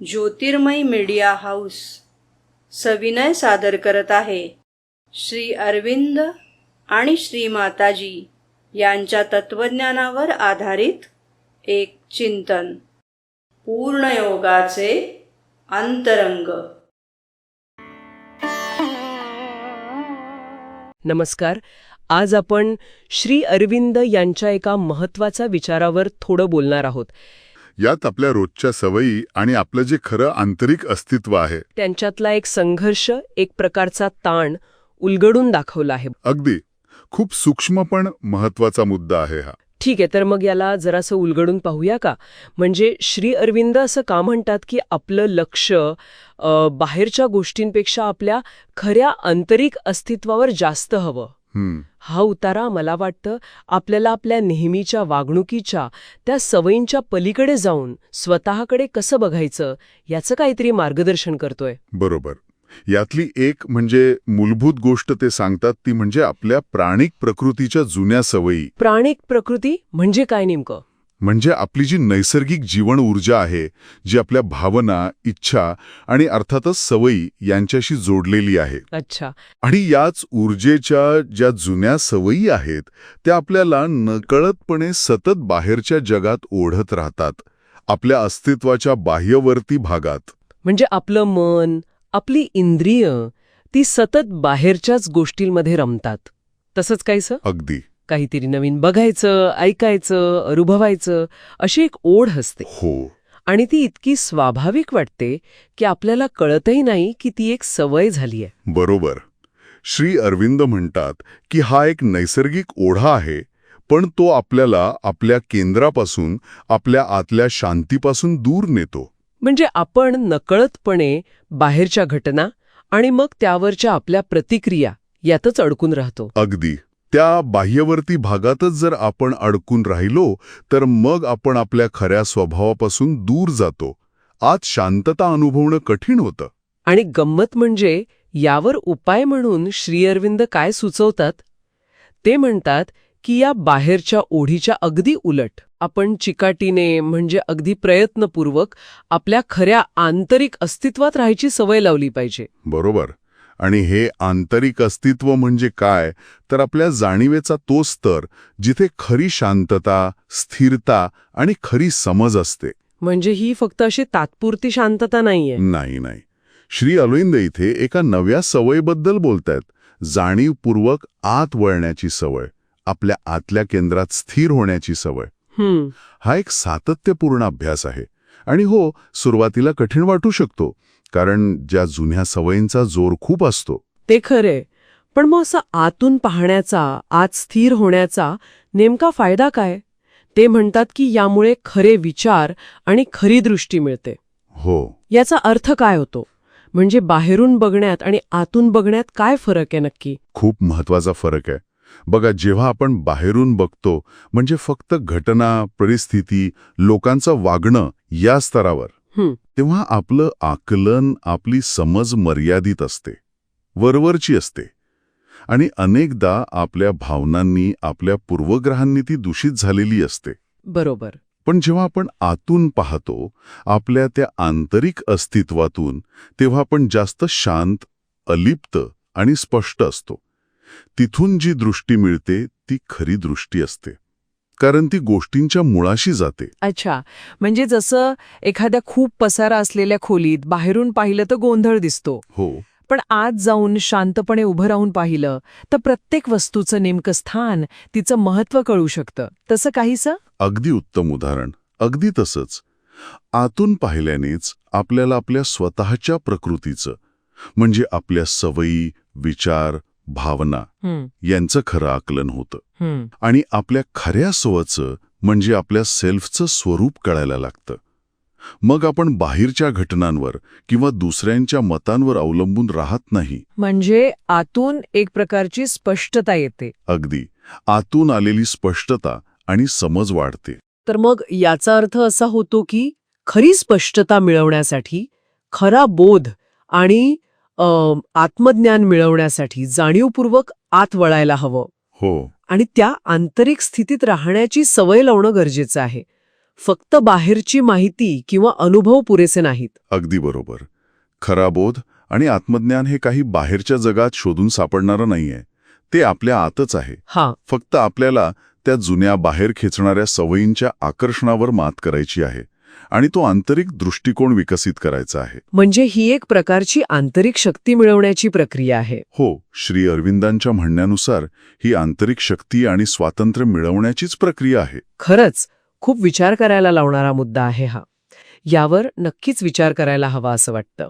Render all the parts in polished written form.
ज्योतिर्मय media house सविनय सादर करत आहे श्री अरविंद आणि श्री माताजी यांच्या तत्वज्ञानावर आधारित एक चिंतन. पूर्णयोगाचे अंतरंग. नमस्कार. आज आपण श्री अरविंद यांच्या एका महत्त्वाच्या विचारावर थोडं बोलणार आहोत. यात आपल्या रोजच्या सवयी आणि आपलं जे खरं आंतरिक अस्तित्व आहे त्यांच्यातला एक संघर्ष, एक प्रकारचा ताण उलगडून दाखवला आहे. अगदी खूप सूक्ष्म पण महत्वाचा मुद्दा आहे हा. ठीक आहे, तर मग याला जरासं उलगडून पाहूया का? म्हणजे श्री अरविंद असं का म्हणतात की आपलं लक्ष बाहेरच्या गोष्टींपेक्षा आपल्या खऱ्या आंतरिक अस्तित्वावर जास्त हवं. हा उतारा मला वाटतं आपल्याला आपल्या नेहमीच्या वागणुकीच्या त्या सवयींच्या पलीकडे जाऊन स्वतःकडे कसं बघायचं याचं काहीतरी मार्गदर्शन करतोय. बरोबर. यातली एक म्हणजे मूलभूत गोष्ट ते सांगतात ती म्हणजे आपल्या प्राणिक प्रकृतीच्या जुन्या सवयी. प्राणिक प्रकृती म्हणजे काय नेमकं? म्हणजे आपली जी नैसर्गिक जीवन ऊर्जा आहे, जी आपल्या भावना, इच्छा आणि अर्थातच सवयी यांच्याशी जोडलेली आहे. अच्छा. आणि याच ऊर्जेच्या ज्या जुन्या सवयी आहेत त्या आपल्याला नकळतपणे सतत बाहेरच्या जगात ओढत राहतात, आपल्या अस्तित्वाच्या बाह्यवर्ती भागात. म्हणजे आपलं मन, आपली इंद्रिय ती सतत बाहेरच्याच गोष्टींमध्ये रमतात. तसंच काहीसं? अगदी. काहीतरी नवीन बघायचं, ऐकायचं, अनुभवायचं अशी एक ओढ असते. हो. आणि ती इतकी स्वाभाविक वाटते की आपल्याला कळतही नाही की ती एक सवय झाली आहे. बरोबर. श्री अरविंद म्हणतात की हा एक नैसर्गिक ओढा आहे, पण तो आपल्याला आपल्या केंद्रापासून, आपल्या आतल्या शांतीपासून दूर नेतो. म्हणजे आपण नकळतपणे बाहेरच्या घटना आणि मग त्यावरच्या आपल्या प्रतिक्रिया यातच अडकून राहतो. अगदी. त्या बाह्यवर्ती भागातच जर आपण अडकून राहिलो तर मग आपण आपल्या खऱ्या स्वभावापासून दूर जातो. आत शांतता अनुभवणं कठीण होतं. आणि गंमत म्हणजे यावर उपाय म्हणून श्री अरविंद काय सुचवतात? ते म्हणतात की या बाहेरच्या ओढीच्या अगदी उलट आपण चिकाटीने म्हणजे अगदी प्रयत्नपूर्वक आपल्या खऱ्या आंतरिक अस्तित्वात राहायची सवय लावली पाहिजे. बरोबर. आणि हे आंतरिक अस्तित्व म्हणजे काय तर आपल्या जाणीवेचा तो स्तर जिथे खरी शांतता, स्थिरता आणि खरी समज असते. म्हणजे ही फक्त अशी तात्पुरती शांतता नाहीये. नाही. श्री अरविंद इथे एका नव्या सवयीबद्दल बोलतायत. जाणीवपूर्वक आत वळण्याची सवय, आपल्या आतल्या केंद्रात स्थिर होण्याची सवय. हा एक सातत्यपूर्ण अभ्यास आहे. आणि हो, सुरुवातीला कठीण वाटू शकतो, कारण ज्या जुन्या सवयींचा जोर खूप असतो. ते खरे. पण मग असं आतून पाहण्याचा, आत स्थिर होण्याचा नेमका फायदा काय? ते म्हणतात की यामुळे खरे विचार आणि खरी दृष्टी मिळते. हो. याचा अर्थ काय होतो? म्हणजे बाहेरून बघण्यात आणि आतून बघण्यात काय फरक आहे नक्की? खूप महत्वाचा फरक आहे. बघा, जेव्हा आपण बाहेरून बघतो म्हणजे फक्त घटना, परिस्थिती, लोकांचं वागणं या स्तरावर, तेव्हा आपलं आकलन, आपली समज मर्यादित असते, वरवरची असते. आणि अनेकदा आपल्या भावनांनी, आपल्या पूर्वग्रहांनी ती दूषित झालेली असते. बरोबर. पण जेव्हा आपण आतून पाहतो, आपल्या त्या आंतरिक अस्तित्वातून, तेव्हा आपण जास्त शांत, अलिप्त आणि स्पष्ट असतो. तिथून जी दृष्टी मिळते ती खरी दृष्टी असते, कारण ती गोष्टींच्या मुळाशी जाते. अच्छा. म्हणजे जसं एखाद्या खूप पसारा असलेल्या खोलीत बाहेरून पाहिलं तर गोंधळ दिसतो. हो. पण आत जाऊन शांतपणे उभं राहून पाहिलं तर प्रत्येक वस्तूचं नेमकं स्थान, तिचं महत्त्व कळू शकतं. तसं काहीसं? अगदी उत्तम उदाहरण. अगदी तसंच. आतून पाहिल्यानेच आपल्याला आपल्या स्वतःच्या प्रकृतीचं, म्हणजे आपल्या सवयी, विचार, भावना यांचं खरं आकलन होतं. आणि आपल्या खऱ्या स्वचं म्हणजे आपल्या सेल्फचं स्वरूप कळायला लागतं. मग आपण बाहेरच्या घटनांवर किंवा दुसऱ्यांच्या मतांवर अवलंबून राहत नाही. म्हणजे आतून एक प्रकारची स्पष्टता येते. अगदी. आतून आलेली स्पष्टता आणि समज वाढते. तर मग याचा अर्थ असा होतो की खरी स्पष्टता मिळवण्यासाठी, खरा बोध आणि आत्मज्ञान मिळवण्यासाठी जाणीवपूर्वक आत वळायला हवं. हो. आणि त्या आंतरिक स्थितीत राहण्याची सवय लावणं गरजेचं आहे. फक्त बाहेरची माहिती किंवा अनुभव पुरेसे नाहीत. अगदी बरोबर. खरा बोध आणि आत्मज्ञान हे काही बाहेरच्या जगात शोधून सापडणारं नाहीये. ते आपल्या आतच आहे. हां, फक्त आपल्याला त्या जुन्या बाहेर खेचणाऱ्या सवयींच्या आकर्षणावर मात करायची आहे आणि तो आंतरिक दृष्टिकोन विकसित करायचा आहे. म्हणजे ही एक प्रकारची आंतरिक शक्ती मिळवण्याची प्रक्रिया आहे. हो, श्री अरविंदांच्या म्हणण्यानुसार ही आंतरिक शक्ती आणि स्वातंत्र्य मिळवण्याचीच प्रक्रिया आहे. खरंच खूप विचार करायला लावणारा मुद्दा आहे हा. यावर नक्कीच विचार करायला हवा असं वाटतं.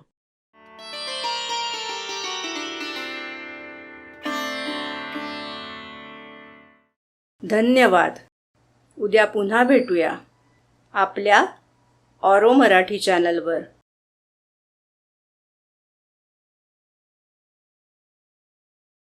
धन्यवाद. उद्या पुन्हा भेटूया आपल्या ऑरो मराठी चॅनलवर.